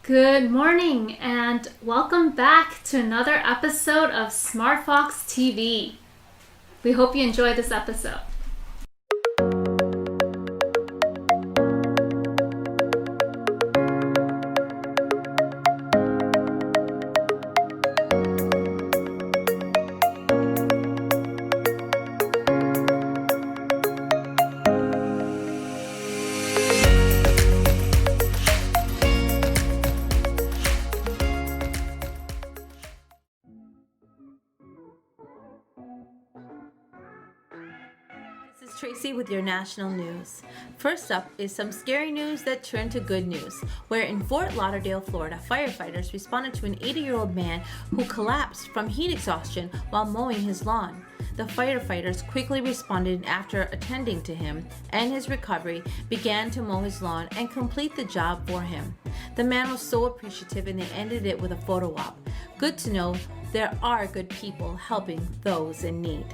Good morning and welcome back to another episode of SmartFox TV. We hope you enjoy this episode. This is Tracy with your national news. First up is some scary news that turned to good news, where in Fort Lauderdale, Florida, firefighters responded to an 80-year-old man who collapsed from heat exhaustion while mowing his lawn. The firefighters quickly responded after attending to him, and his recovery began to mow his lawn and complete the job for him. The man was so appreciative and they ended it with a photo op. Good to know there are good people helping those in need.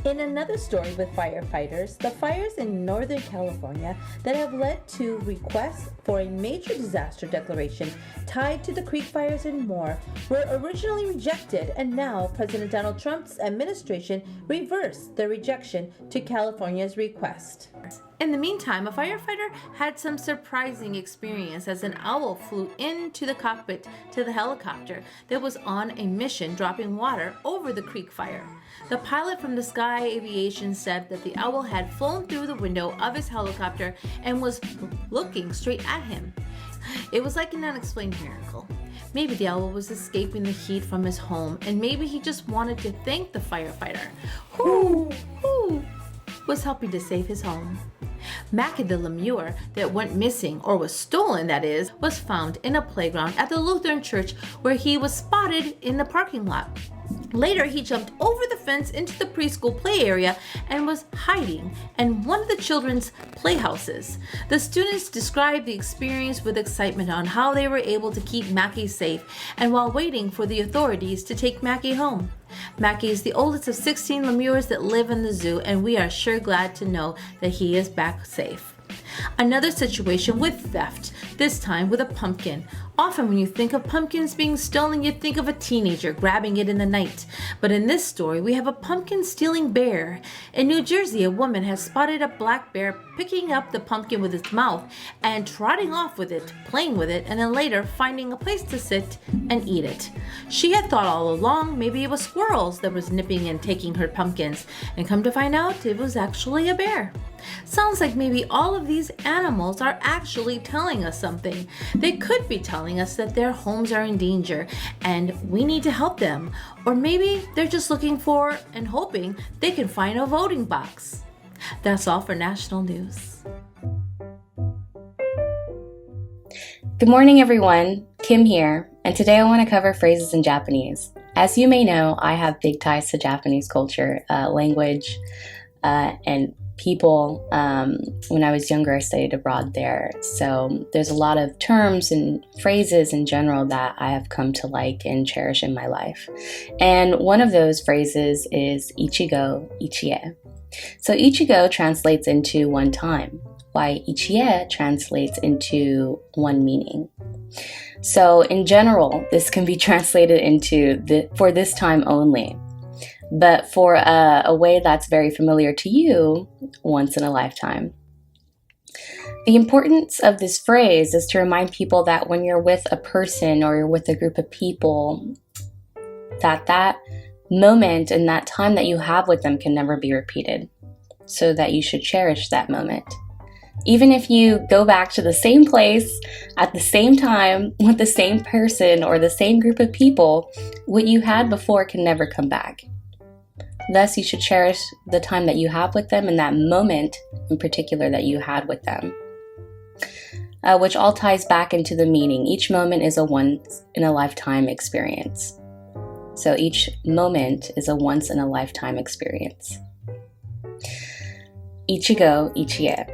In another story with firefighters, the fires in Northern California that have led to requests for a major disaster declaration tied to the creek fires and more were originally rejected, and now President Donald Trump's administration reversed the rejection to California's request. In the meantime, a firefighter had some surprising experience as an owl flew into the cockpit to the helicopter that was on a mission dropping water over the creek fire. The pilot from the Sky Aviation said that the owl had flown through the window of his helicopter and was looking straight at him. It was like an unexplained miracle. Maybe the owl was escaping the heat from his home, and maybe he just wanted to thank the firefighter who was helping to save his home. Mackie the lemur that went missing, or was stolen that is, was found in a playground at the Lutheran church where he was spotted in the parking lot. Later, he jumped over the fence into the preschool play area and was hiding in one of the children's playhouses. The students described the experience with excitement on how they were able to keep Mackie safe and while waiting for the authorities to take Mackie home. Mackie is the oldest of 16 lemurs that live in the zoo, and we are sure glad to know that he is back safe. Another situation with theft, this time with a pumpkin. Often when you think of pumpkins being stolen, you think of a teenager grabbing it in the night. But in this story, we have a pumpkin-stealing bear. In New Jersey, a woman has spotted a black bear picking up the pumpkin with its mouth and trotting off with it, playing with it, and then later finding a place to sit and eat it. She had thought all along maybe it was squirrels that was nipping and taking her pumpkins, and come to find out it was actually a bear. Sounds like maybe all of these animals are actually telling us something. They could be telling us that their homes are in danger and we need to help them. Or maybe they're just looking for and hoping they can find a voting box. That's all for national news. Good morning, everyone. Kim here, and today I want to cover phrases in Japanese. As you may know, I have big ties to Japanese culture, language, and people. When I was younger, I studied abroad there. So there's a lot of terms and phrases in general that I have come to like and cherish in my life. And one of those phrases is ichigo-ichie. So ichigo translates into one time, while ichie translates into one meaning. So in general, this can be translated into for this time only. But for a way that's very familiar to you, once in a lifetime. The importance of this phrase is to remind people that when you're with a person or you're with a group of people, that moment and that time that you have with them can never be repeated, so that you should cherish that moment. Even if you go back to the same place at the same time with the same person or the same group of people, what you had before can never come back. Thus, you should cherish the time that you have with them and that moment in particular that you had with them, which all ties back into the meaning. Each moment is a once-in-a-lifetime experience. So each moment is a once-in-a-lifetime experience. Ichigo-ichie.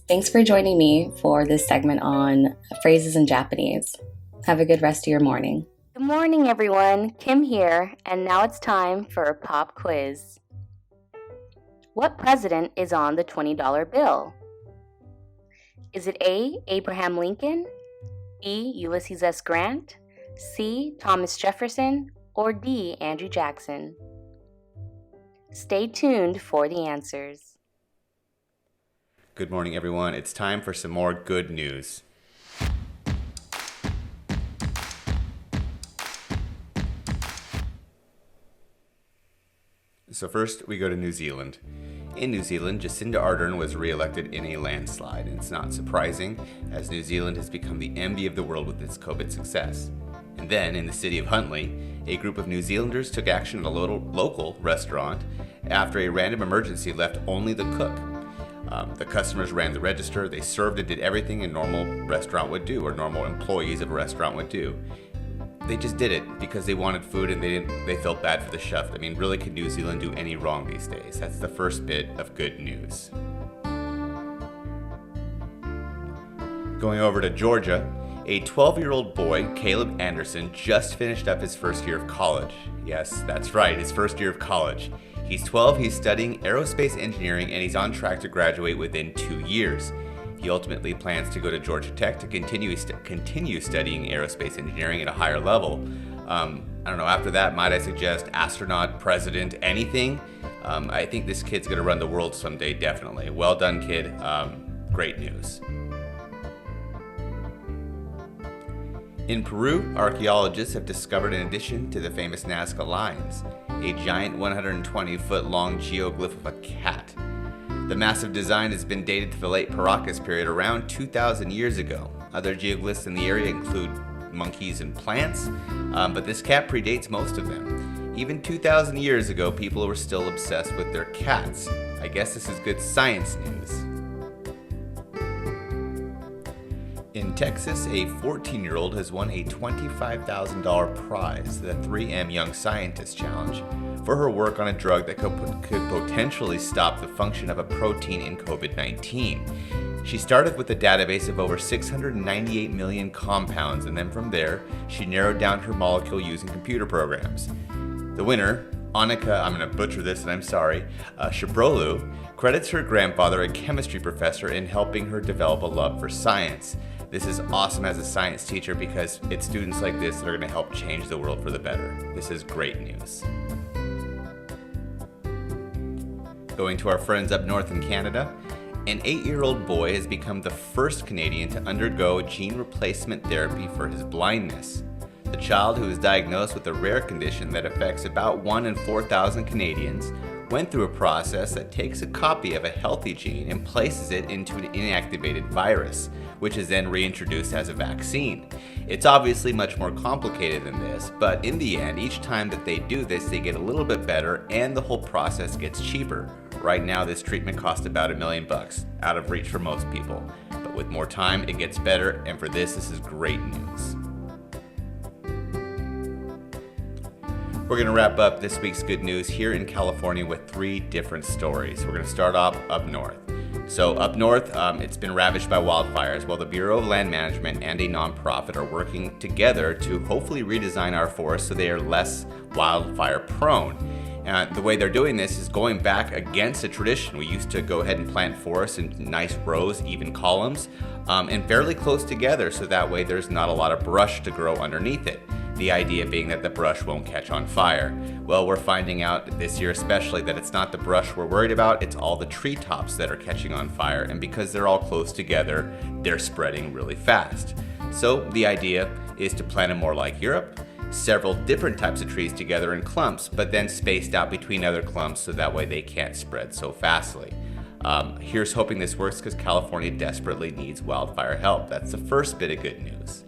Thanks for joining me for this segment on phrases in Japanese. Have a good rest of your morning. Good morning, everyone. Kim here, and now it's time for a pop quiz. What president is on the $20 bill? Is it A, Abraham Lincoln, B. Ulysses S. Grant, C. Thomas Jefferson, or D. Andrew Jackson? Stay tuned for the answers. Good morning, everyone. It's time for some more good news. So first, we go to New Zealand. In New Zealand, Jacinda Ardern was re-elected in a landslide, and it's not surprising, as New Zealand has become the envy of the world with its COVID success. And then, in the city of Huntly, a group of New Zealanders took action at a local restaurant after a random emergency left only the cook. The customers ran the register, they served and did everything a normal restaurant would do, or normal employees of a restaurant would do. They just did it because they wanted food and they felt bad for the chef. I mean, really, could New Zealand do any wrong these days? That's the first bit of good news. Going over to Georgia, a 12-year-old boy, Kaleb Anderson, just finished up his first year of college. Yes, that's right, his first year of college. He's 12, he's studying aerospace engineering, and he's on track to graduate within 2 years. He ultimately plans to go to Georgia Tech to continue studying aerospace engineering at a higher level. I don't know, after that, might I suggest astronaut, president, anything? I think this kid's gonna run the world someday, definitely. Well done, kid. Great news. In Peru, archaeologists have discovered an addition to the famous Nazca lines, a giant 120-foot-long geoglyph of a cat. The massive design has been dated to the late Paracas period around 2,000 years ago. Other geoglyphs in the area include monkeys and plants, but this cat predates most of them. Even 2,000 years ago, people were still obsessed with their cats. I guess this is good science news. In Texas, a 14-year-old has won a $25,000 prize, the 3M Young Scientist Challenge, for her work on a drug that could potentially stop the function of a protein in COVID-19. She started with a database of over 698 million compounds, and then from there, she narrowed down her molecule using computer programs. The winner, Anika, I'm going to butcher this and I'm sorry, Chebrolu, credits her grandfather, a chemistry professor, in helping her develop a love for science. This is awesome as a science teacher because it's students like this that are going to help change the world for the better. This is great news. Going to our friends up north in Canada, an 8-year-old boy has become the first Canadian to undergo gene replacement therapy for his blindness. The child, who is diagnosed with a rare condition that affects about 1 in 4,000 Canadians, went through a process that takes a copy of a healthy gene and places it into an inactivated virus, which is then reintroduced as a vaccine. It's obviously much more complicated than this, but in the end, each time that they do this, they get a little bit better and the whole process gets cheaper. Right now, this treatment costs about $1 million, out of reach for most people. But with more time, it gets better, and for this is great news. We're going to wrap up this week's good news here in California with 3 different stories. We're going to start off up north. So up north, it's been ravaged by wildfires. Well, the Bureau of Land Management and a nonprofit are working together to hopefully redesign our forests so they are less wildfire prone. The way they're doing this is going back against a tradition. We used to go ahead and plant forests in nice rows, even columns, and fairly close together, so that way there's not a lot of brush to grow underneath it. The idea being that the brush won't catch on fire. Well, we're finding out this year especially that it's not the brush we're worried about, it's all the treetops that are catching on fire, and because they're all close together, they're spreading really fast. So the idea is to plant them more like Europe, several different types of trees together in clumps, but then spaced out between other clumps so that way they can't spread so fastly. Here's hoping this works because California desperately needs wildfire help. That's the first bit of good news.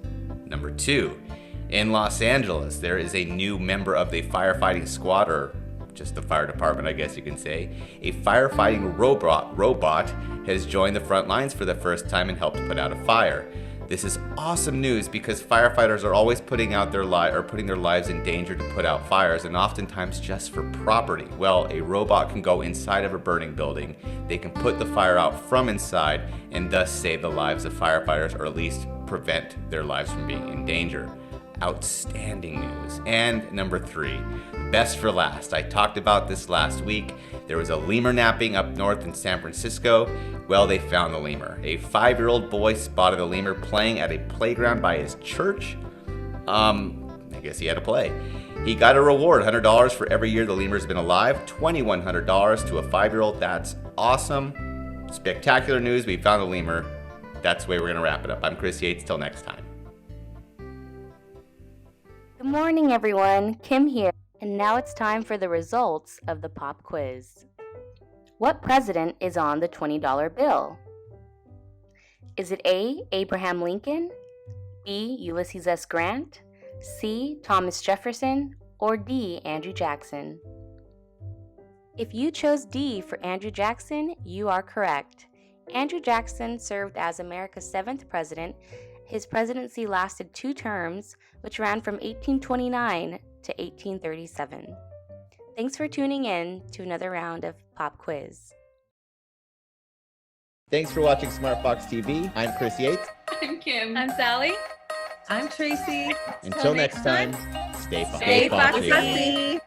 Number 2, in Los Angeles, there is a new member of the firefighting squad, or just the fire department, I guess you can say. A firefighting robot has joined the front lines for the first time and helped put out a fire. This is awesome news because firefighters are always putting their lives in danger to put out fires, and oftentimes just for property. Well, a robot can go inside of a burning building. They can put the fire out from inside and thus save the lives of firefighters, or at least prevent their lives from being in danger. outstanding news. And number 3, best for last. I talked about this last week. There was a lemur napping up north in San Francisco. Well, they found the lemur. A 5-year-old boy spotted the lemur playing at a playground by his church. I guess he had to play. He got a reward, $100 for every year the lemur's been alive, $2,100 to a 5-year-old. That's awesome. Spectacular news. We found the lemur. That's the way we're going to wrap it up. I'm Chris Yates. Till next time. Good morning, everyone. Kim here. And now it's time for the results of the pop quiz. What president is on the $20 bill? Is it A, Abraham Lincoln, B, Ulysses S. Grant, C, Thomas Jefferson, or D, Andrew Jackson? If you chose D for Andrew Jackson, you are correct. Andrew Jackson served as America's 7th president. His presidency lasted 2 terms, which ran from 1829 to 1837. Thanks for tuning in to another round of Pop Quiz. Thanks for watching SmartFox TV. I'm Chris Yates. I'm Kim. I'm Sally. I'm Tracy. Until next time, stay Stay foxy. foxy.